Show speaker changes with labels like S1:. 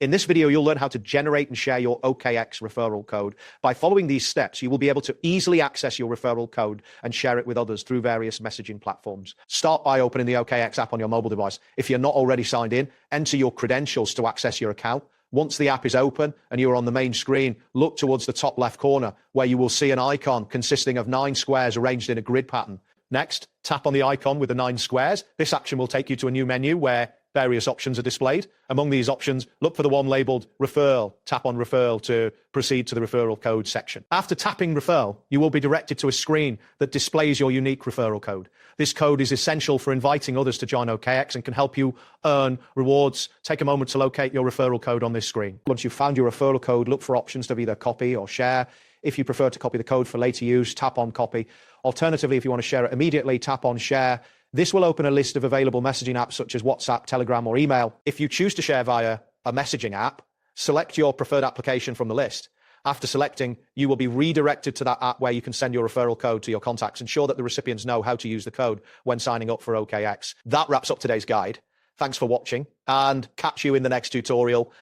S1: In this video, you'll learn how to generate and share your OKX referral code. By following these steps, you will be able to easily access your referral code and share it with others through various messaging platforms. Start by opening the OKX app on your mobile device. If you're not already signed in, enter your credentials to access your account. Once the app is open and you're on the main screen, look towards the top left corner where you will see an icon consisting of 9 squares arranged in a grid pattern. Next, tap on the icon with the 9 squares. This action will take you to a new menu where various options are displayed. Among these options, look for the one labeled referral. Tap on referral to proceed to the referral code section. After tapping referral, you will be directed to a screen that displays your unique referral code. This code is essential for inviting others to join OKX and can help you earn rewards. Take a moment to locate your referral code on this screen. Once you've found your referral code, look for options to either copy or share. If you prefer to copy the code for later use, tap on copy. Alternatively, if you want to share it immediately, tap on share. This will open a list of available messaging apps such as WhatsApp, Telegram, or email. If you choose to share via a messaging app, select your preferred application from the list. After selecting, you will be redirected to that app where you can send your referral code to your contacts. Ensure that the recipients know how to use the code when signing up for OKX. That wraps up today's guide. Thanks for watching, and catch you in the next tutorial.